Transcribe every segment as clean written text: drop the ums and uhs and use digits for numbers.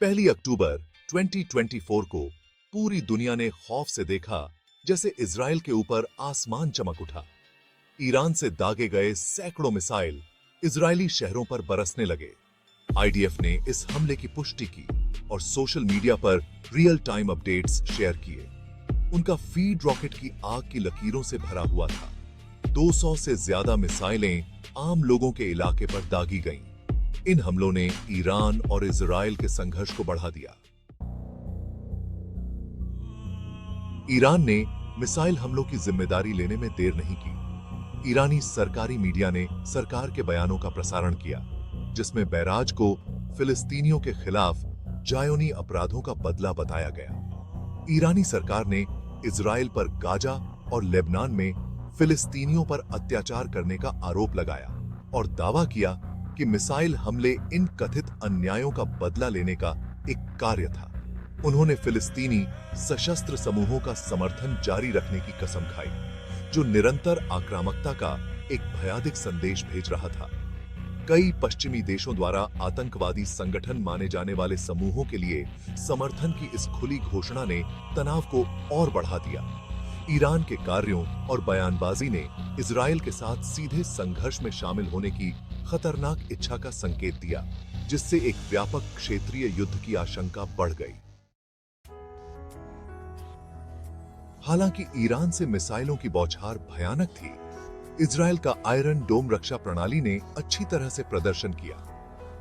पहली अक्टूबर 2024 को पूरी दुनिया ने खौफ से देखा जैसे इजराइल के ऊपर आसमान चमक उठा। ईरान से दागे गए सैकड़ों मिसाइल इजरायली शहरों पर बरसने लगे। आईडीएफ ने इस हमले की पुष्टि की और सोशल मीडिया पर रियल टाइम अपडेट्स शेयर किए। उनका फीड रॉकेट की आग की लकीरों से भरा हुआ था। 200 से ज्यादा मिसाइलें आम लोगों के इलाके पर दागी गईं। इन हमलों ने ईरान और इजराइल के संघर्ष को बढ़ा दिया। ईरान ने मिसाइल हमलों की जिम्मेदारी लेने में देर नहीं की। ईरानी सरकारी मीडिया ने सरकार के बयानों का प्रसारण किया, जिसमें बैराज को फिलिस्तीनियों के खिलाफ जायोनी अपराधों का बदला बताया गया। ईरानी सरकार ने इजराइल पर गाजा और लेबनान में फिलिस्तीनियों पर अत्याचार करने का आरोप लगाया और दावा किया कि मिसाइल हमले इन कथित अन्यायों का बदला लेने का एक कार्य था। उन्होंने फिलिस्तीनी सशस्त्र समूहों का समर्थन जारी रखने की कसम खाई, जो निरंतर आक्रामकता का एक भयानक संदेश भेज रहा था। कई पश्चिमी देशों द्वारा आतंकवादी संगठन माने जाने वाले समूहों के लिए समर्थन की इस खुली घोषणा ने तनाव को और बढ़ा दिया। ईरान के कार्यों और बयानबाजी ने इजराइल के साथ सीधे संघर्ष में शामिल होने की खतरनाक इच्छा का संकेत दिया, जिससे एक व्यापक क्षेत्रीय युद्ध की आशंका बढ़ गई। हालांकि ईरान से मिसाइलों की बौछार भयानक थी, इजराइल का आयरन डोम रक्षा प्रणाली ने अच्छी तरह से प्रदर्शन किया।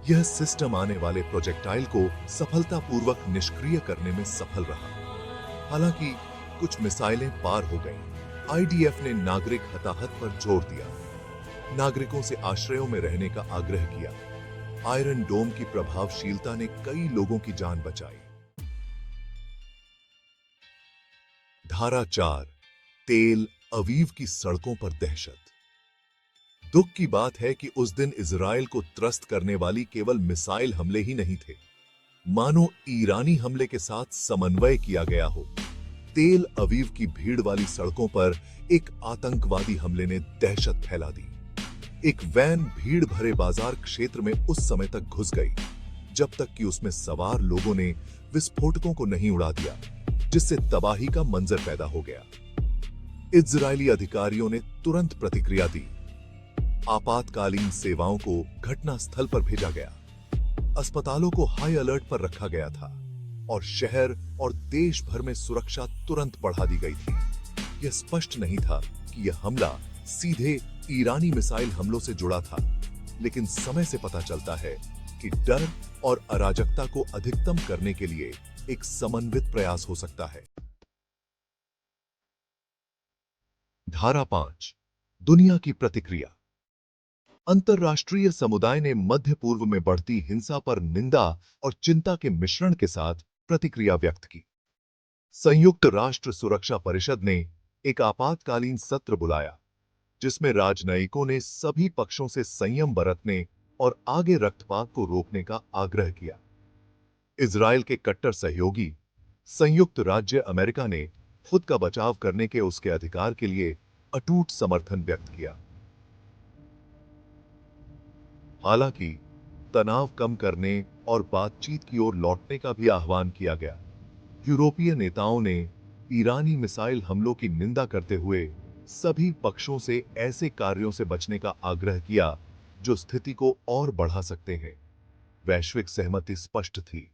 यह सिस्टम आने वाले प्रोजेक्टाइल को सफलतापूर्वक निष्क्रिय करने में सफल रहा। हालांकि कुछ मिसाइलें पार हो गईं। आईडीएफ ने नागरिक हताहत पर जोर दिया, नागरिकों से आश्रयों में रहने का आग्रह किया। आयरन डोम की प्रभावशीलता ने कई लोगों की जान बचाई। धारा 4, तेल अवीव की सड़कों पर दहशत। दुख की बात है कि उस दिन इजराइल को त्रस्त करने वाली केवल मिसाइल हमले ही नहीं थे, मानो ईरानी हमले के साथ समन्वय किया गया हो। तेल अवीव की भीड़ वाली सड़कों पर एक आतंकवादी हमले ने दहशत फैला दी। एक वैन भीड़ भरे बाजार क्षेत्र में उस समय तक घुस गई जब तक कि उसमें सवार लोगों ने विस्फोटकों को नहीं उड़ा दिया, जिससे तबाही का मंजर पैदा हो गया। इजरायली अधिकारियों ने तुरंत प्रतिक्रिया दी। आपातकालीन सेवाओं को घटनास्थल पर भेजा गया। अस्पतालों को हाई अलर्ट पर रखा गया था और शहर और देश भर में सुरक्षा तुरंत बढ़ा दी गई थी। यह स्पष्ट नहीं था कि यह हमला सीधे ईरानी मिसाइल हमलों से जुड़ा था, लेकिन समय से पता चलता है कि डर और अराजकता को अधिकतम करने के लिए एक समन्वित प्रयास हो सकता है। धारा 5, दुनिया की प्रतिक्रिया। अंतर्राष्ट्रीय समुदाय ने मध्य पूर्व में बढ़ती हिंसा पर निंदा और चिंता के मिश्रण के साथ प्रतिक्रिया व्यक्त की। संयुक्त राष्ट्र सुरक्षा परिषद ने एक आपातकालीन सत्र बुलाया, जिसमें राजनयिकों ने सभी पक्षों से संयम बरतने और आगे रक्तपात को रोकने का आग्रह किया। इजराइल के कट्टर सहयोगी संयुक्त राज्य अमेरिका ने खुद का बचाव करने के उसके अधिकार के लिए अटूट समर्थन व्यक्त किया। हालांकि तनाव कम करने और बातचीत की ओर लौटने का भी आह्वान किया गया। यूरोपीय नेताओं ने ईरानी मिसाइल हमलों की निंदा करते हुए सभी पक्षों से ऐसे कार्यों से बचने का आग्रह किया जो स्थिति को और बढ़ा सकते हैं। वैश्विक सहमति स्पष्ट थी,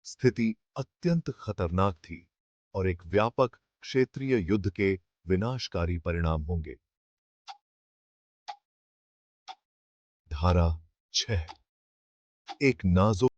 स्थिति अत्यंत खतरनाक थी और एक व्यापक क्षेत्रीय युद्ध के विनाशकारी परिणाम होंगे। धारा 6, एक नाजुक